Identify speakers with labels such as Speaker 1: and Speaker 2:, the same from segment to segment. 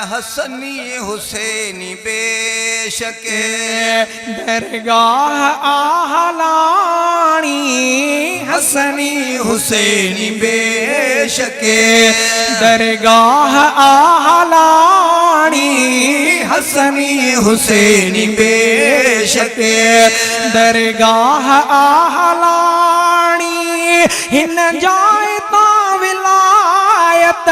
Speaker 1: हसनी हुसैनी बेशक
Speaker 2: दरगाह आहलानी हसनी
Speaker 1: हुसैनी बेशक
Speaker 2: दरगाह आहलानी
Speaker 1: हसनी हुसैनी बेशक
Speaker 2: दरगाह आहलानी हिन जायता विलायत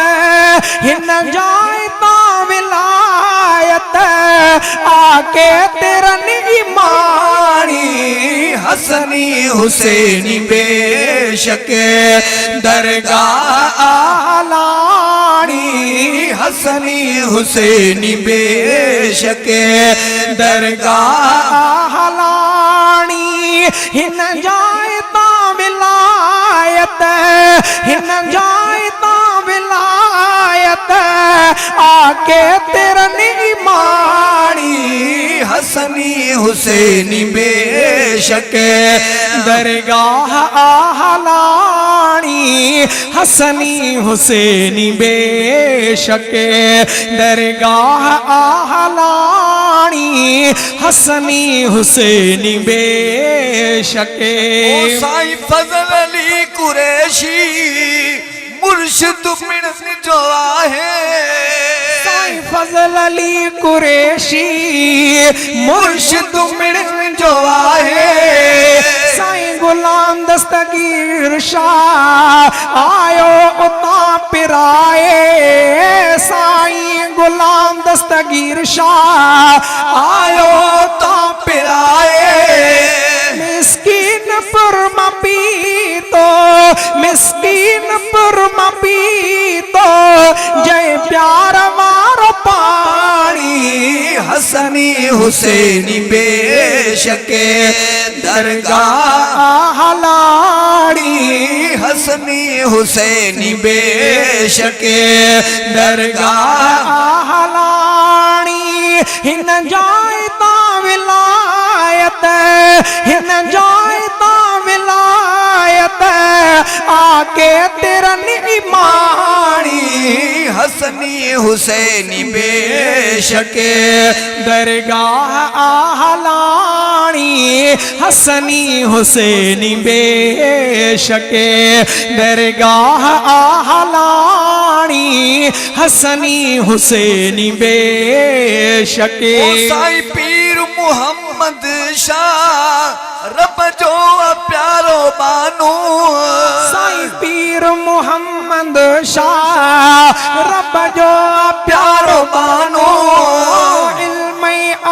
Speaker 2: हिन जायता विलायत आके तेरन ईमानी
Speaker 1: हसनी हुसैनी बेशक दरगाह
Speaker 2: आलानी
Speaker 1: हसनी हुसैनी बेशक दरगाह
Speaker 2: आलानी हिन जायता विलायत हिन जायता विलायत आके तेरन ईमानी
Speaker 1: हसनी हुसैनी बेशक
Speaker 2: दरगाह आहलानी हसनी हुसैनी बेशक दरगाह आहलानी हसनी हुसैनी बेशक
Speaker 1: ओ साईं फजल अली कुरैशी मुर्शिद मिणस जो आहे
Speaker 2: साईं फजल अली कुरैशी मुर्शिद मिणस जो आहे साईं गुलाम दस्तगीर शाह आयो उता पिराए साईं गुलाम दस्तगीर शाह आयो उता पिराए मिस्कीन पुरम पीतो मिस्कीन पुरम पीतो जय प्यार मारो पानी
Speaker 1: हसनी हुसैनी बेशक दरगाह
Speaker 2: आहलानी
Speaker 1: हसनी हुसैनी बेशक दरगाह
Speaker 2: आहलानी हिन जायता विलायत हिन जायता विलायत आके तेरन ईमानी
Speaker 1: हसनी हुसैनी बेशक
Speaker 2: दरगाह आहलानी हसनी हुसैनी बेशक दरगाह आहलानी हसनी हुसैनी बेशक
Speaker 1: साईं पीर मुहम्मद शाह रब जो प्यारो बानू
Speaker 2: साईं पीर मुहम्मद शाह रब जो प्यारो बानो इल्म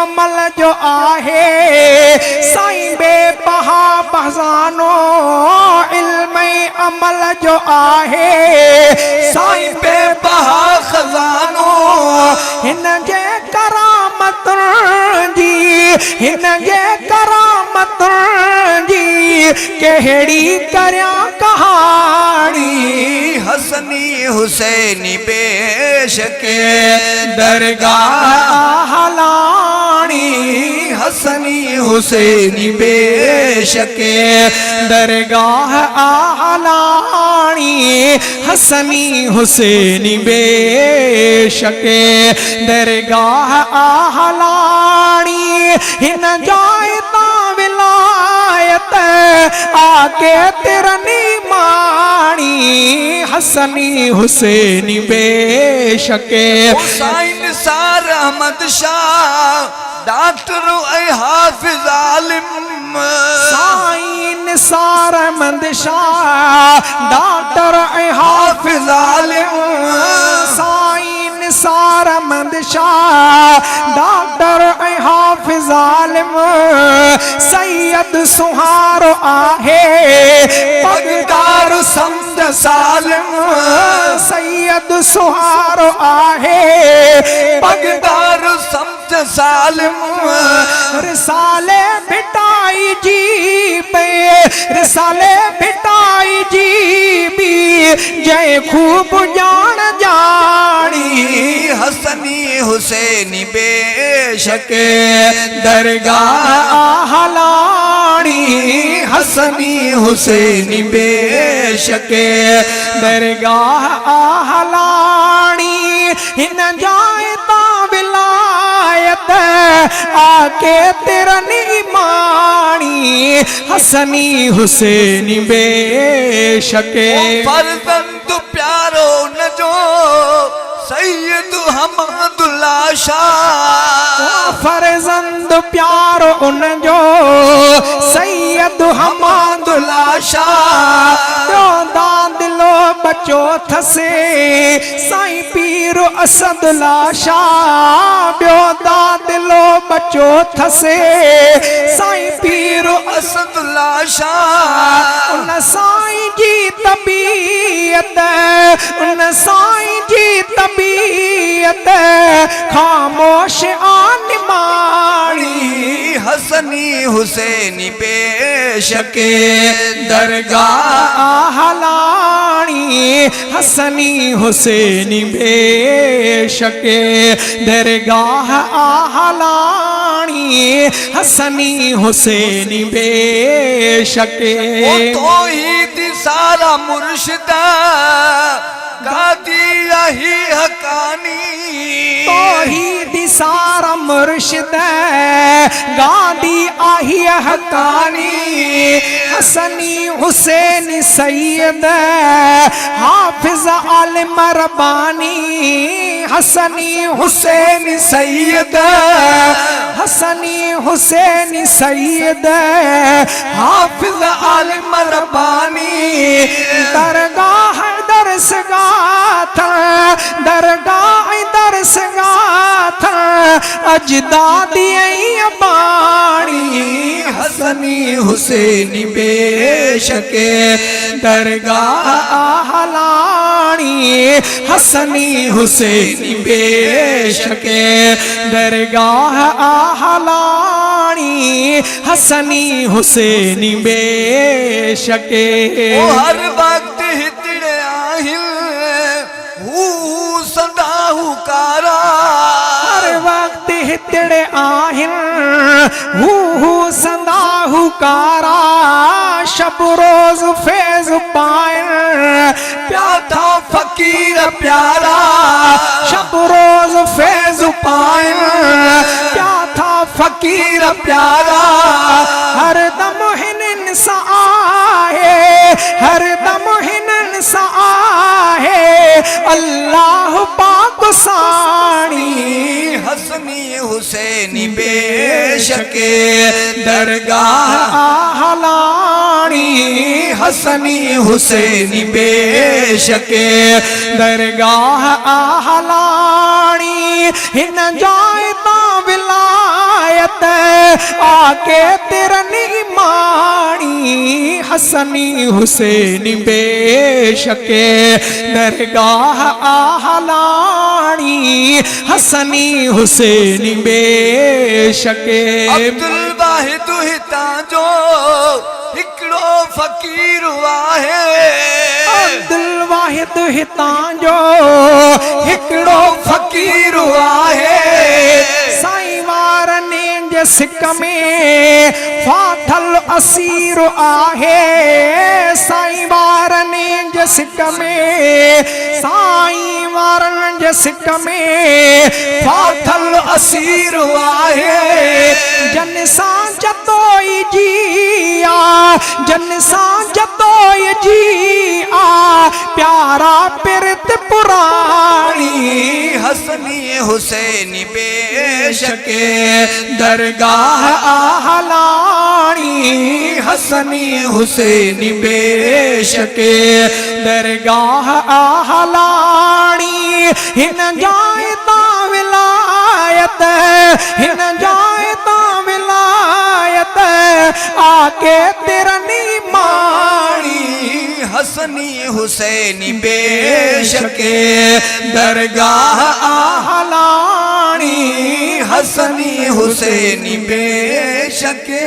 Speaker 2: अमल जो आहे साईं बेपहा बहजानो इल्म अमल जो आहे साईं बेपहा खजानो हिन जे करामतुनि जी हिन जे करामतुनि जी कहिड़ी करियां कहानी
Speaker 1: हसनी हुसैनी बेशक दरगाह
Speaker 2: आहलानी
Speaker 1: हसनी हुसैनी बेशक
Speaker 2: दरगाह आहलानी हसनी हुसैनी बेशक दरगाह आहलानी हिन जायता विलायत आके तेरन ईमानी हसनी हुसैनी बेशक
Speaker 1: साईं निसार अहमद शाह डॉक्टर ऐ हाफिज आलिम
Speaker 2: साईं निसार अहमद शाह डॉक्टर ऐ हाफिज आलिम साईं निसार अहमद शाह डॉक्टर ऐ हाफिज आलिम सैयद सुहारो आहे पगदार समझ सालिम सैयद सुहारो आहे
Speaker 1: पगदार समझ सालिम
Speaker 2: रिसाले भिटाई जी पे रिसाले भिटाई जी भी जय खूब जान जानी
Speaker 1: हसनी हुसैनी बेशक
Speaker 2: दरगाह आहलानी
Speaker 1: हसनी हुसैनी बेशक
Speaker 2: दरगाह आहलानी हिन जायता आके तिरनी माणी हसनी हुसैनी बेशके
Speaker 1: फर्जंद प्यारो न जो सैयद हमादुल्ला शाह
Speaker 2: फर्जंद प्यारो उन जो सैयद हमादुल्ला शाह दिलो बचो थसे साईं पीर असदुल्ला शाह दिलो बचो थसे साईं पीर
Speaker 1: असदुल्ला शाह
Speaker 2: उन साईं जी तबीयत उन साईं जी तबीयत खामोश आन माणी
Speaker 1: हसनी हुसैनी बेशके दरगाह
Speaker 2: आहलाणी हसनी हुसैनी बेशके दरगाह आहलाणी हसनी हुसैनी बेशके
Speaker 1: तो ही सारा मुर्शिदा गादी यही हकानी
Speaker 2: तौहीद सारा मुर्शिद गादी आही हकानी हसनी हुसैन सैयद हाफिज आलिम रब्बानी हसनी हुसैन सैयद हसनी हुसैन सैयद हाफिज आलिम रब्बानी दरगाह दरस गाथा दरगाह दरस गाथा अजदादी बाणी
Speaker 1: हसनी हुसैनी बेशके दरगाह
Speaker 2: आहलाणी हसनी हुसैनी बेशके दरगाह आहलाणी हसनी हुसैनी बेशके
Speaker 1: हर वक्त हितड़े आहिल हू सदाहू कारा
Speaker 2: हर वक्त हितड़े आहिन हू सदाहू कारा शब रोज फैज पाइन
Speaker 1: प्याथा फकीर प्यारा
Speaker 2: शब रोज फैज पाइन प्याथा फकीर प्यारा हर दम हिनन सा आहे हर दम हिनन सा आहे अल्लाह पाक साणी
Speaker 1: हसनी हुसैनी बेशके दरगाह
Speaker 2: आहलाणी
Speaker 1: हसनी हुसैनी बेशके
Speaker 2: दरगाह आहलाणी हिन जाए ता विलायत आके तिरनी माणी हसनी हुसैनी बेशके दरगाह आहलाणी हसनी हुसैनी बेशके
Speaker 1: अब्दुल वाहिद हिता जो हिकड़ो फकीर आहे
Speaker 2: अब्दुल वाहिद हिता जो हिकड़ो फकीर आहे साईं वारने जे सिक में फाथल असीर आहे साईं वारने जे सिक में साईं वारन जे सिक में फाथल असीर आहे जन सां जतोई जिया जन सां जतोई जिया प्यारा पिरत पुराणी
Speaker 1: हसनी हुसैनी बेशके दरगाह
Speaker 2: आहलाणी
Speaker 1: हसनी हुसैनी बेशके
Speaker 2: दरगाह आहलाणी हिन जाए ता विलायत हिन जाए ता विलायत आके तिरनी माणी
Speaker 1: हसनी हुसैनी बेशके दरगाह
Speaker 2: आहलाणी
Speaker 1: हसनी हुसैनी बेशके